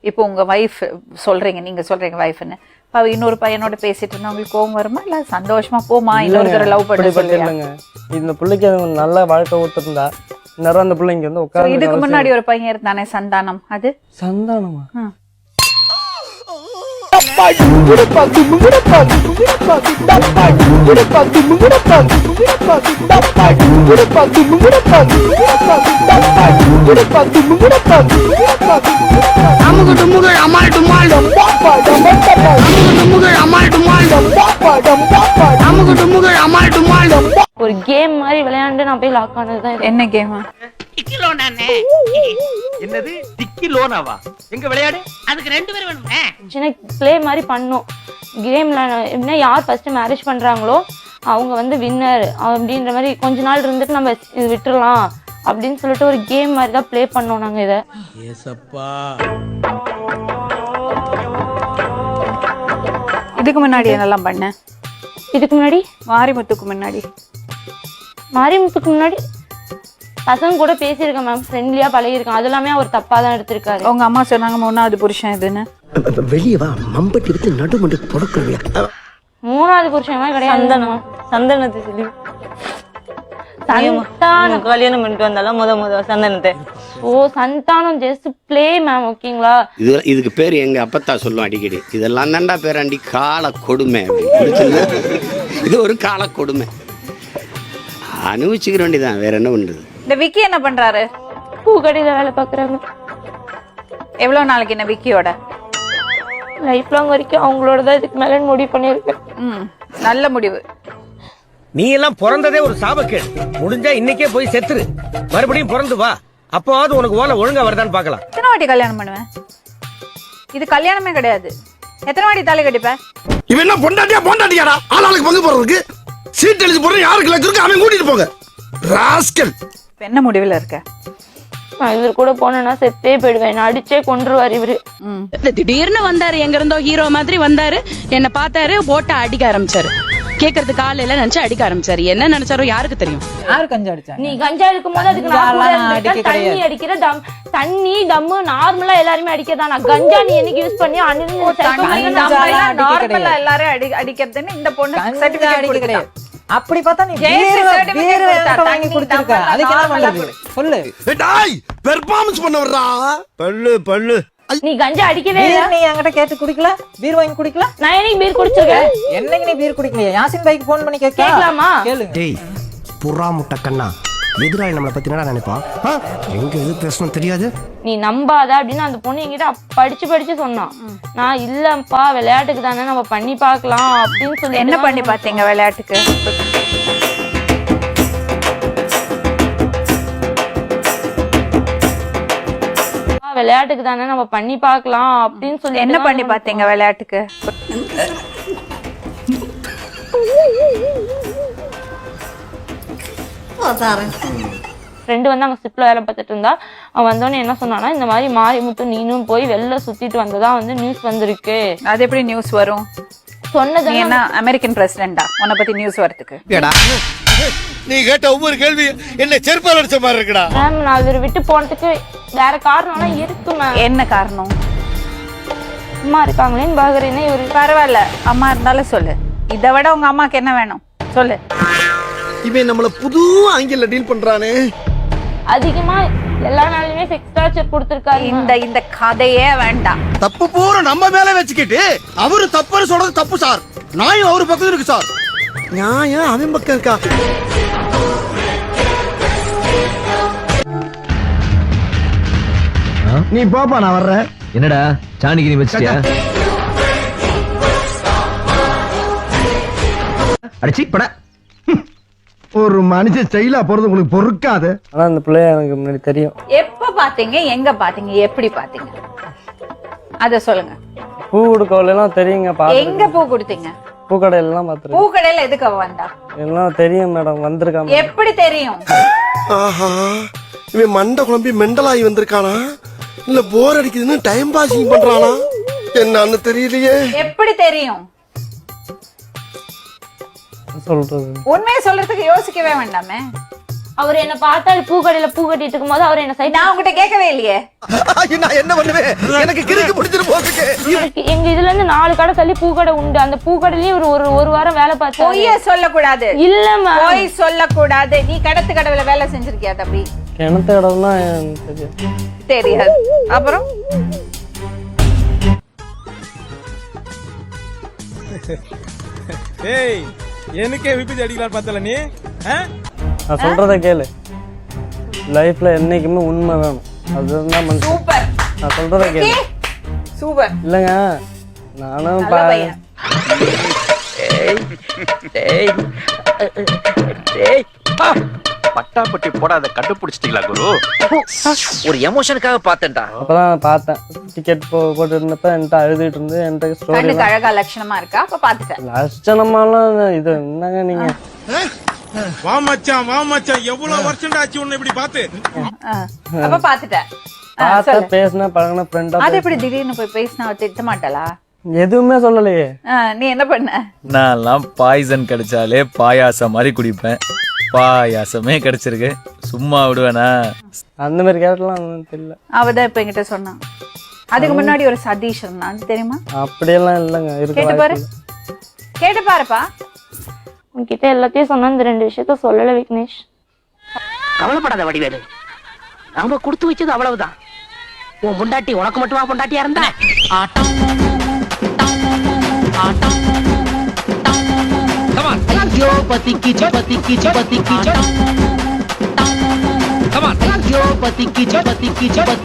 இப்போ உங்க வைஃப் சொல்றீங்க, நீங்க சொல்றீங்க வைஃப்னு, அவ இன்னொரு பையனோட பேசிட்டு இருந்தா உங்களுக்கு கோவம் வருமா இல்ல சந்தோஷமா போமா இன்னொரு தடவை லவ் பண்ண சொல்லுங்க? இந்த பிள்ளைக்கு நல்ல வாழ்க்கை கொடுத்துருந்தா நேரம் அந்த பிள்ளைங்க வந்து உட்கார்ந்து. இதுக்கு முன்னாடி ஒரு பையன் இருந்தானே சந்தானம், அது சந்தானமா? ஒரு கேம் மாதிரி விளையாண்டு நான் போய் லாக் ஆனதுதான். என்ன கேம்? என்னது டிக்கி லோனாவா? எங்க விளையாடு? அதுக்கு 2 பேர் வேணுமே. சின்ன ப்ளே மாதிரி பண்ணோம் கேம்ல. என்ன யார் ஃபர்ஸ்ட் மேரேஜ் பண்றாங்களோ அவங்க வந்து வின்னர் அப்படின்ற மாதிரி கொஞ்ச நாள் இருந்துட்டு நம்ம இது விட்டுறலாம் அப்படின்னு சொல்லிட்டு ஒரு கேம் மாதிரி தான் ப்ளே பண்ணோம் நாங்க இதை. இதுக்கு முன்னாடி என்னெல்லாம் பண்ண? இதுக்கு முன்னாடி மாரிமுத்துக்கு முன்னாடி பசங்க கூட பேசியிருக்கேன் மேம், ஃப்ரெண்ட்லியா பழகிருக்கேன். அது எல்லாமே அவர் தப்பா தான் எடுத்திருக்காரு. உங்க அம்மா சொன்னாங்க 3வது புருஷன் இதுன்னு. வெளியே வா, மம்பட்டி விட்டு நடுமண்டு கொடுக்கலையா? 3வது புருஷன் கிடையாது. சந்தனத்தை சொல்லி கல்யாணம் பண்ணிட்டு வந்தாலும் முத சந்தனத்தை. ஓ சந்தானம் ஜஸ்ட் ப்ளே மேம், ஓகேங்களா? இதுக்கு பேர் எங்க அப்பத்தா சொல்லும் அடிக்கடி, இதெல்லாம் தாண்டா பேராண்டி கால கொடுமை. இது ஒரு கால கொடுமை, அனுபவிச்சுக்கிற வேண்டியதான், வேற என்ன பண்றது. இந்த விக்கி என்ன பண்றாரு? பூக்கடையில வேலை பாக்குறாங்க. எவ்வளவு நாளைக்கு என்ன விக்கியோட? லைஃப் லாங் வரைக்கும் அவங்களோட தான். இதுக்கு மேல முடிவு பண்ணிருக்கேன். நல்ல முடிவு. நீ எல்லாம் பிறந்ததே ஒரு சாபக்கேடு. முடிஞ்சா இன்னைக்கே போய் செத்துரு, மறுபடியும் பிறந்து வா. அப்போவாது உனக்கு ஓலை ஒழுங்கா வருதான்னு பாக்கலாம். எத்தனை வாட்டி கல்யாணம் பண்ணுவேன்? இது கல்யாணமே கிடையாது. எத்தனை வாட்டி தாலி கட்டிப்ப? இவன் என்ன பொண்டாட்டியாடா? ஆளாளுக்கு பங்கு போறதுக்கு சீட் எழுதி போற யாருக்கு லட்சம் அவன் கூட்டிட்டு போங்க. ராஸ்கல். என்ன முடிவுல இருக்க? நான் இவர் கூட போனேன்னா செத்தே போயிடுவேன். என்ன அடிச்சே கொன்றுவார் இவரு. திடீர்னு வந்தாரு, எங்க இருந்தோ ஹீரோ மாதிரி வந்தாரு, என்ன பார்த்தாரு, போட்ட அடிக்க ஆரம்பிச்சாரு. கேக்குறதுக்கு ஆள் எல்லாம் நினைச்சு அடிக்க ஆரம்பிச்சாரு. என்ன நினைச்சாரோ யாருக்கு தெரியும்? யாரு கஞ்சா அடிச்சா? நீ கஞ்சா இருக்கும் போது அதுக்கு நான் கூட இருந்திருக்கேன். தண்ணி அடிக்கிற தண்ணி தம்மு நார்மலா எல்லாருமே அடிக்கதான். நான் கஞ்சா நீ என்னைக்கு யூஸ் பண்ணி நார்மலா எல்லாரும் அடிக்கிறதுன்னு இந்த பொண்ணு சர்டிபிகேட் கிடையாது. அப்படி பார்த்தா நீ வாங்கி கொடுத்திருக்க, அதுக்கு என்ன பண்றது சொல்லு. டேய் பெர்ஃபார்மன்ஸ் பண்ண வர்றா. பல்லு நீ கஞ்சா அடிக்கவே இல்ல. நீ என்கிட்ட கேட்டு குடிக்கல, பீர் வாங்கி குடிக்கல. நான் என்னைக்கு பீர் குடிச்சிருக்கேன்? என்னைக்கு நீ பீர் குடிக்கலையா? யாசின் பைக்கு போன் பண்ணி கேட்கலாமா? கேளுங்க. டேய் புறா முட்டை கண்ணா, எதிராளி நம்மளை பத்தி என்ன நினைப்பான்? எங்க எது பேசணும் தெரியாது. நீ நம்பாத அப்படின்னு அந்த பொண்ணு என்கிட்ட படிச்சு சொன்னான். நான் இல்லப்பா விளையாட்டுக்கு தானே நம்ம பண்ணி பாக்கலாம் அப்படின்னு சொல்லி. என்ன பண்ணி பாத்தீங்க விளையாட்டுக்கு? விளையாட்டுக்கு தானே நம்ம பண்ணி பாக்கலாம் அப்படின்னு சொல்லி. என்ன பண்ணி பாத்தீங்க விளையாட்டுக்கு? ஃப்ரெண்டு வந்து அங்க சிப்ல வேலை பார்த்துட்டு இருந்தா. அவன் வந்தோடனே என்ன சொன்னானா, இந்த மாதிரி மாரிமுத்து நீனும் போய் வெளில சுத்திட்டு வந்ததா வந்து நியூஸ் வந்திருக்கு. அது எப்படி நியூஸ் வரும்? சொன்னது என்ன அமெரிக்கன் பிரசிடென்டா உன்னை பத்தி நியூஸ் வரதுக்கு? நீ கேட்ட ஒவ்வொரு கேள்வி என்ன செருப்பால் அடிச்ச மாதிரி இருக்குடா. மேம் நான் இவரை விட்டு போனதுக்கு வேற காரணம்லாம் இருக்கு மேம். என்ன காரணம்? அம்மா இருக்காங்களேன்னு பாக்குறேன்னா இவரு. பரவாயில்ல, அம்மா இருந்தாலும் சொல்லு. இதை விட உங்க அம்மாக்கு என்ன வேணும் சொல்லு. இவன் நம்மள புது ஆங்கில டீல் பண்றானே. அதிகமா எல்லா நாளுமே செக்ஸ் டார்ச்சர் கொடுத்திருக்காரு. இந்த கதையே வேண்டாம். தப்பு பூரா நம்ம மேல வச்சுக்கிட்டு அவரு தப்புன்னு சொல்றது தப்பு சார். நியாயம் அவரு பக்கம் இருக்கு சார். நியாயம் அவன் பக்கம் இருக்கா? நீ பாப்பா, நான் வர்றேன். என்னடா சாணிக்கு நீ வச்சிட்டியா? அடிச்சி பட. ஒரு மனுஷன் ஸ்டைலா போறது உங்களுக்கு பொறுக்காது. ஆனா அந்த பிள்ளைய எனக்கு முன்னாடி தெரியும். எப்ப பாத்தீங்க, எங்க பாத்தீங்க, எப்படி பாத்தீங்க அத சொல்லுங்க. பூ கொடுக்கவெல்லாம் தெரியுங்க. எங்க பூ கொடுத்தீங்க? பூக்கடையில எல்லாம் பாத்துருக்கேன். பூக்கடையில எதுக்கு அவ வந்தா? எல்லாம் தெரியும் மேடம், வந்திருக்காங்க. எப்படி தெரியும்? ஆஹா, இவன் மண்டை குழம்பி மெண்டலாகி வந்திருக்கானா இல்ல போர் அடிக்குதுன்னு டைம் பாசிங் பண்றானா என்னன்னு தெரியலையே. எப்படி தெரியும் சொல்றது? உண்மையை சொல்றதுக்கு யோசிக்கவே வேண்டாமே. அவர் என்ன பார்த்தா பூக்கடையில பூ கட்டிட்டு இருக்கும் போது அவர் என்ன சைட் நான் உங்ககிட்ட கேட்கவே இல்லையே. நான் என்ன பண்ணுவேன்? எனக்கு கிறுக்கு பிடிச்சிட்டு போகுது. எங்க இதுல இருந்து 4 கடை தள்ளி பூக்கடை உண்டு. அந்த பூக்கடையிலயும் ஒரு வாரம் வேலை பார்த்தேன். பொய்ய சொல்லக்கூடாது. இல்ல மேம், பொய் சொல்லக்கூடாது. நீ கடத்து கடவுல வேலை செஞ்சிருக்கியா தம்பி? கிணத்து கடவுள்னா தெரியும். தெரியாது. அப்புறம் ஏய் எனக்கே விபிஜி அடிக்கலாம் பார்த்தல நீ நான் சொல்றத கேளு. லைஃப்ல என்னைக்குமே உண்மை வேணும். அதுதான் மனுஷன். சூப்பர். நான் சொல்றத கேளு. சூப்பர். இல்லங்க நானும் நல்ல பையன். பட்டாப்பட்டி போடாத கண்டுபிடிச்சிட்டீங்களா குரு? ஒரு எமோஷனுக்காக பார்த்தேன்டா. அப்பதான் பார்த்தேன். டிக்கெட் போட்டு இருந்தப்ப என்கிட்ட அழுதுட்டு இருந்து என்கிட்ட ஸ்டோரி கண்ணுக்கு அழகா லட்சணமா இருக்கா? அப்ப பாத்துட்டேன். லட்சணமாலாம் இது என்னங்க நீங்க? வா மச்சான் எவ்வளவு வருஷம் ஆச்சு உன்னை இப்படி பார்த்து. அப்ப பாத்துட்டேன். பார்த்தா பேசினா பழகின ஃப்ரெண்டா. அது எப்படி திடீர்னு போய் பேசினா திட்ட மாட்டாளா? எதுவுமே சொல்லலையே. நீ என்ன பண்ண? நான்லாம் பாய்சன் கிடைச்சாலே பாயாசம் மாதிரி குடிப்பேன். பாயாசமே கிடைச்சிருக்கு, சும்மா விடுவேனா? அந்த மாதிரி கேரக்டர்லாம் தெரியல. அவதான் இப்ப என்கிட்ட சொன்னான். அதுக்கு முன்னாடி ஒரு சதீஷ் இருந்தான், அது தெரியுமா? அப்படியெல்லாம் இல்லைங்க. கேட்டு பாரு, கேட்டு பாருப்பா. உன்கிட்ட எல்லாத்தையும் சொன்னா இந்த 2 விஷயத்த சொல்லல விக்னேஷ். கவலைப்படாத வடிவேலு, நாம கொடுத்து வச்சது அவ்வளவுதான். உன் பொண்டாட்டி உனக்கு மட்டுமா பொண்டாட்டியா இருந்தா? ஐயோ பத்திக்கிச்சு பத்திக்கிச்சு பத்திக்கிச்சு. ஐயோ பத்திக்கிச்சு பத்திக்கிச்சு.